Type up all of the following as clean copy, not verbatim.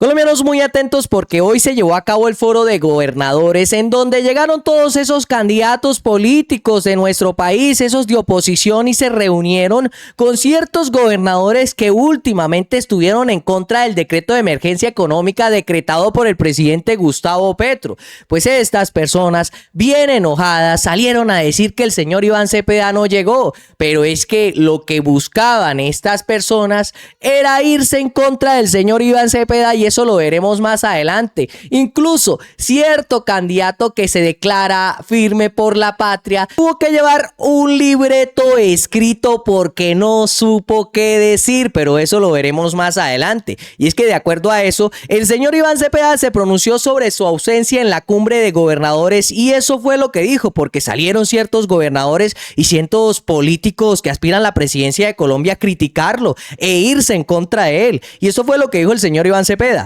Colombianos muy atentos porque hoy se llevó a cabo el foro de gobernadores en donde llegaron todos esos candidatos políticos de nuestro país, esos de oposición, y se reunieron con ciertos gobernadores que últimamente estuvieron en contra del decreto de emergencia económica decretado por el presidente Gustavo Petro. Pues estas personas bien enojadas salieron a decir que el señor Iván Cepeda no llegó, pero es que lo que buscaban estas personas era irse en contra del señor Iván Cepeda, y eso lo veremos más adelante. Incluso cierto candidato que se declara firme por la patria tuvo que llevar un libreto escrito porque no supo qué decir, pero eso lo veremos más adelante. Y es que de acuerdo a eso, el señor Iván Cepeda se pronunció sobre su ausencia en la cumbre de gobernadores, y eso fue lo que dijo, porque salieron ciertos gobernadores y ciertos políticos que aspiran a la presidencia de Colombia a criticarlo e irse en contra de él. Y eso fue lo que dijo el señor Iván Cepeda.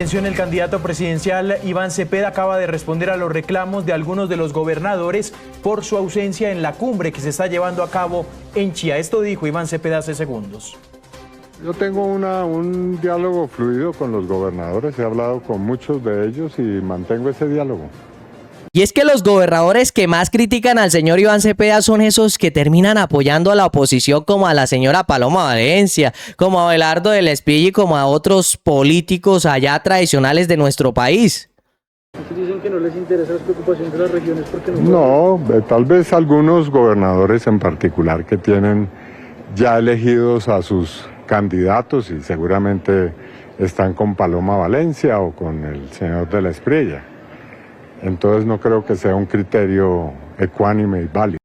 El candidato presidencial Iván Cepeda acaba de responder a los reclamos de algunos de los gobernadores por su ausencia en la cumbre que se está llevando a cabo en Chía. Esto dijo Iván Cepeda hace segundos. Yo tengo un diálogo fluido con los gobernadores, he hablado con muchos de ellos y mantengo ese diálogo. Y es que los gobernadores que más critican al señor Iván Cepeda son esos que terminan apoyando a la oposición, como a la señora Paloma Valencia, como a Abelardo del Espilla y como a otros políticos allá tradicionales de nuestro país. Dicen que no les interesa las preocupaciones de las regiones porque no... No, tal vez algunos gobernadores en particular que tienen ya elegidos a sus candidatos y seguramente están con Paloma Valencia o con el señor de la Espriella. Entonces no creo que sea un criterio ecuánime y válido.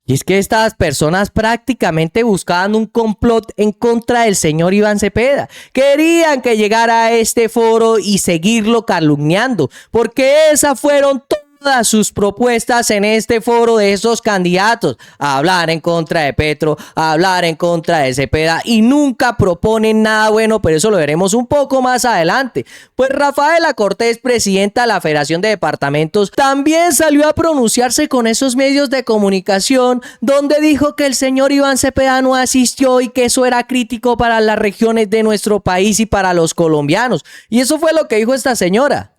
Y es que estas personas prácticamente buscaban un complot en contra del señor Iván Cepeda. Querían que llegara a este foro y seguirlo calumniando, porque esas fueron todas sus propuestas en este foro de esos candidatos: a hablar en contra de Petro, a hablar en contra de Cepeda, y nunca proponen nada bueno, pero eso lo veremos un poco más adelante. Pues Rafaela Cortés, presidenta de la Federación de Departamentos, también salió a pronunciarse con esos medios de comunicación, donde dijo que el señor Iván Cepeda no asistió y que eso era crítico para las regiones de nuestro país y para los colombianos. Y eso fue lo que dijo esta señora.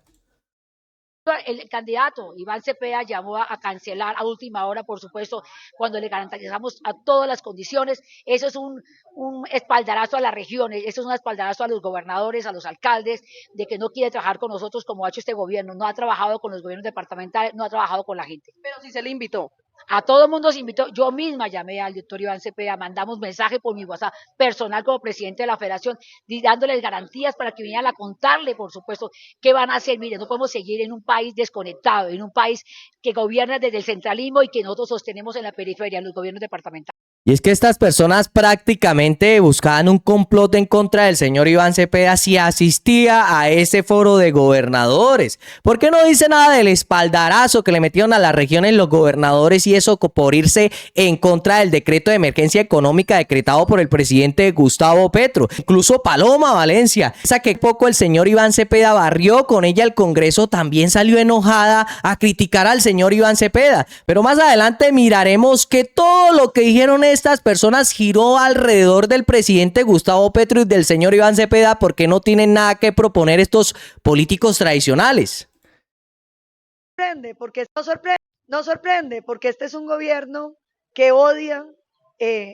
El candidato Iván Cepeda llamó a cancelar a última hora, por supuesto, cuando le garantizamos a todas las condiciones. Eso es un espaldarazo a las regiones, eso es un espaldarazo a los gobernadores, a los alcaldes, de que no quiere trabajar con nosotros como ha hecho este gobierno. No ha trabajado con los gobiernos departamentales, no ha trabajado con la gente. Pero si se le invitó. A todo el mundo se invitó. Yo misma llamé al doctor Iván Cepeda, mandamos mensaje por mi WhatsApp personal como presidente de la federación, dándoles garantías para que vinieran a contarle, por supuesto, qué van a hacer. Mire, no podemos seguir en un país desconectado, en un país que gobierna desde el centralismo y que nosotros sostenemos en la periferia, en los gobiernos departamentales. Y es que estas personas prácticamente buscaban un complot en contra del señor Iván Cepeda si asistía a ese foro de gobernadores. ¿Por qué no dice nada del espaldarazo que le metieron a las regiones los gobernadores y eso por irse en contra del decreto de emergencia económica decretado por el presidente Gustavo Petro? Incluso Paloma Valencia, esa que poco el señor Iván Cepeda barrió con ella al Congreso, también salió enojada a criticar al señor Iván Cepeda. Pero más adelante miraremos que todo lo que dijeron estas personas giró alrededor del presidente Gustavo Petro y del señor Iván Cepeda, porque no tienen nada que proponer estos políticos tradicionales. No sorprende porque este es un gobierno que odia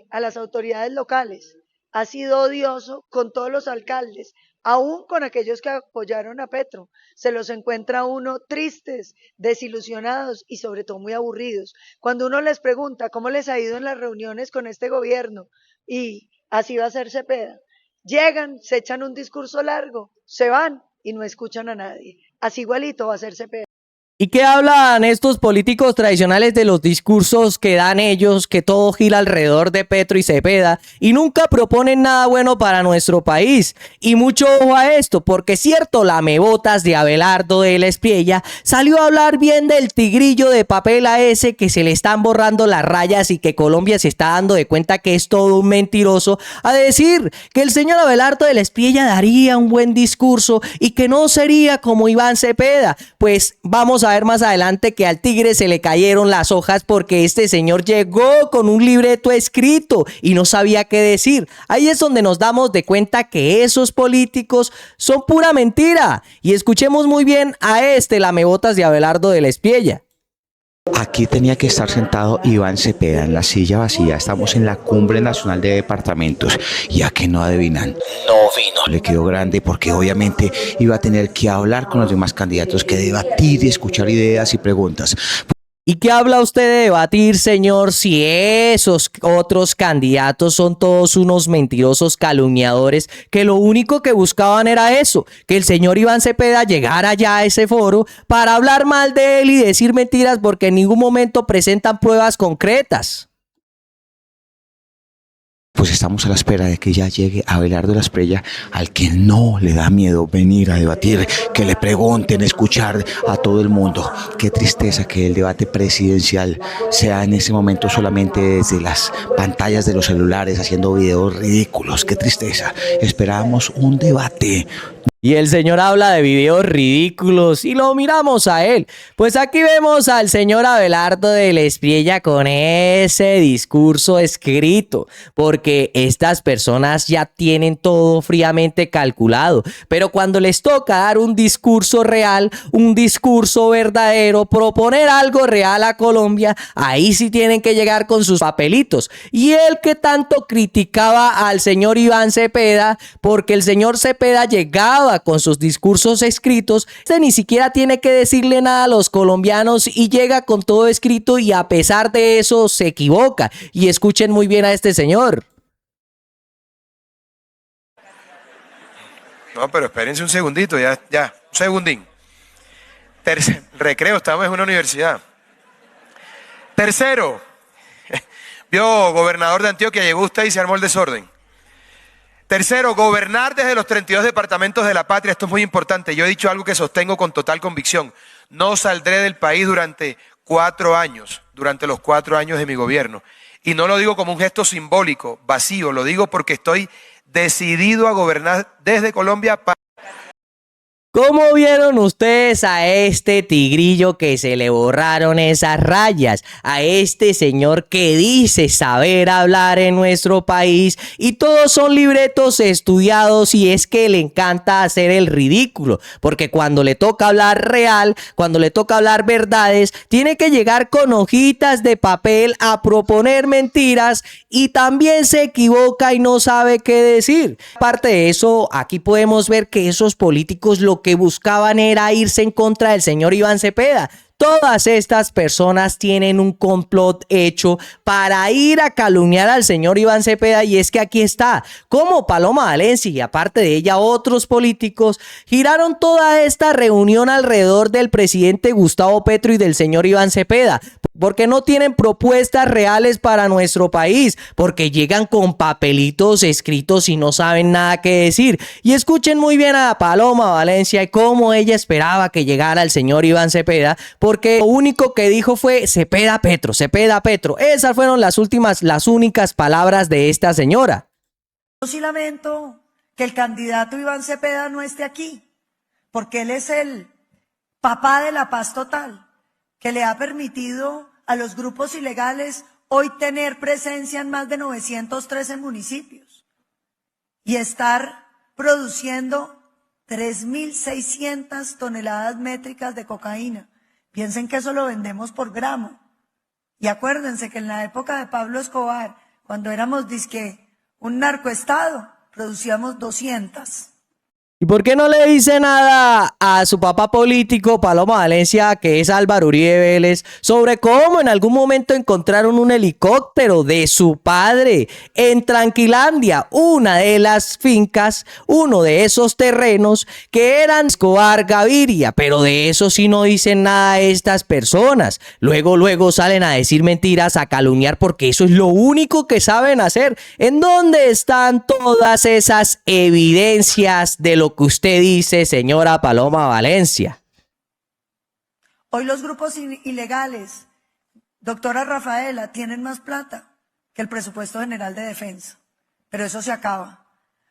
a las autoridades locales. Ha sido odioso con todos los alcaldes, aún con aquellos que apoyaron a Petro. Se los encuentra uno tristes, desilusionados y sobre todo muy aburridos. Cuando uno les pregunta cómo les ha ido en las reuniones con este gobierno, y así va a ser Cepeda, llegan, se echan un discurso largo, se van y no escuchan a nadie. Así igualito va a ser Cepeda. ¿Y qué hablan estos políticos tradicionales de los discursos que dan ellos, que todo gira alrededor de Petro y Cepeda, y nunca proponen nada bueno para nuestro país? Y mucho ojo a esto, porque cierto lamebotas de Abelardo de la Espriella salió a hablar bien del tigrillo de papel a ese que se le están borrando las rayas y que Colombia se está dando de cuenta que es todo un mentiroso, a decir que el señor Abelardo de la Espriella daría un buen discurso y que no sería como Iván Cepeda. Pues vamos a a ver más adelante que al tigre se le cayeron las hojas porque este señor llegó con un libreto escrito y no sabía qué decir. Ahí es donde nos damos de cuenta que esos políticos son pura mentira. Y escuchemos muy bien a este lamebotas de Abelardo de la Espriella. Aquí tenía que estar sentado Iván Cepeda en la silla vacía. Estamos en la Cumbre Nacional de Departamentos. ¿Y a qué no adivinan? No vino. Le quedó grande porque obviamente iba a tener que hablar con los demás candidatos, que debatir y escuchar ideas y preguntas. ¿Y qué habla usted de debatir, señor, si esos otros candidatos son todos unos mentirosos calumniadores que lo único que buscaban era eso, que el señor Iván Cepeda llegara ya a ese foro para hablar mal de él y decir mentiras porque en ningún momento presentan pruebas concretas? Pues estamos a la espera de que ya llegue Abelardo de la Espriella, al que no le da miedo venir a debatir, que le pregunten, escuchar a todo el mundo. Qué tristeza que el debate presidencial sea en ese momento solamente desde las pantallas de los celulares haciendo videos ridículos. Qué tristeza. Esperábamos un debate. Y el señor habla de videos ridículos y lo miramos a él. Pues aquí vemos al señor Abelardo de la Espriella con ese discurso escrito, porque estas personas ya tienen todo fríamente calculado. Pero cuando les toca dar un discurso real, un discurso verdadero, proponer algo real a Colombia, ahí sí tienen que llegar con sus papelitos. Y él que tanto criticaba al señor Iván Cepeda, porque el señor Cepeda llegaba con sus discursos escritos, ni siquiera tiene que decirle nada a los colombianos y llega con todo escrito y a pesar de eso se equivoca. Y escuchen muy bien a este señor. No, pero espérense un segundito, ya, un segundín. Recreo, estamos en una universidad. Tercero, vio, gobernador de Antioquia, llegó usted y se armó el desorden. Tercero, gobernar desde los 32 departamentos de la patria. Esto es muy importante. Yo he dicho algo que sostengo con total convicción. No saldré del país durante 4 años, durante los 4 años de mi gobierno. Y no lo digo como un gesto simbólico, vacío. Lo digo porque estoy decidido a gobernar desde Colombia para... ¿Cómo vieron ustedes a este tigrillo que se le borraron esas rayas? A este señor que dice saber hablar en nuestro país y todos son libretos estudiados y es que le encanta hacer el ridículo. Porque cuando le toca hablar real, cuando le toca hablar verdades, tiene que llegar con hojitas de papel a proponer mentiras y también se equivoca y no sabe qué decir. Aparte de eso, aquí podemos ver que esos políticos lo que buscaban era irse en contra del señor Iván Cepeda. Todas estas personas tienen un complot hecho para ir a calumniar al señor Iván Cepeda y es que aquí está, como Paloma Valencia y aparte de ella otros políticos giraron toda esta reunión alrededor del presidente Gustavo Petro y del señor Iván Cepeda, porque no tienen propuestas reales para nuestro país, porque llegan con papelitos escritos y no saben nada que decir. Y escuchen muy bien a Paloma Valencia y cómo ella esperaba que llegara el señor Iván Cepeda, porque lo único que dijo fue Cepeda Petro, Cepeda Petro. Esas fueron las únicas palabras de esta señora. Yo sí lamento que el candidato Iván Cepeda no esté aquí, porque él es el papá de la paz total, que le ha permitido a los grupos ilegales hoy tener presencia en más de 913 municipios y estar produciendo 3.600 toneladas métricas de cocaína. Piensen que eso lo vendemos por gramo. Y acuérdense que en la época de Pablo Escobar, cuando éramos dizque un narcoestado, producíamos 200. ¿Y por qué no le dice nada a su papá político, Paloma Valencia, que es Álvaro Uribe Vélez, sobre cómo en algún momento encontraron un helicóptero de su padre en Tranquilandia, una de las fincas, uno de esos terrenos que eran Escobar Gaviria? Pero de eso sí no dicen nada estas personas. Luego salen a decir mentiras, a calumniar, porque eso es lo único que saben hacer. ¿En dónde están todas esas evidencias de lo que usted dice, señora Paloma Valencia? Hoy los grupos ilegales, doctora Rafaela, tienen más plata que el presupuesto general de defensa. Pero eso se acaba.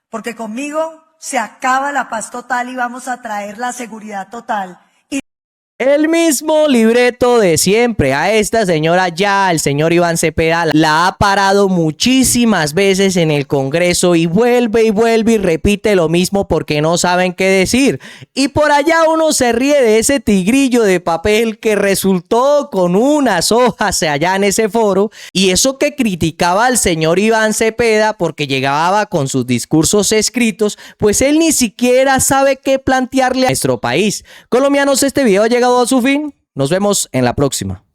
Porque conmigo se acaba la paz total y vamos a traer la seguridad total. El mismo libreto de siempre. A esta señora ya, el señor Iván Cepeda, la ha parado muchísimas veces en el Congreso y vuelve y repite lo mismo porque no saben qué decir. Y por allá uno se ríe de ese tigrillo de papel que resultó con unas hojas allá en ese foro, y eso que criticaba al señor Iván Cepeda porque llegaba con sus discursos escritos, pues él ni siquiera sabe qué plantearle a nuestro país. Colombianos, este video ha llegado a su fin. Nos vemos en la próxima.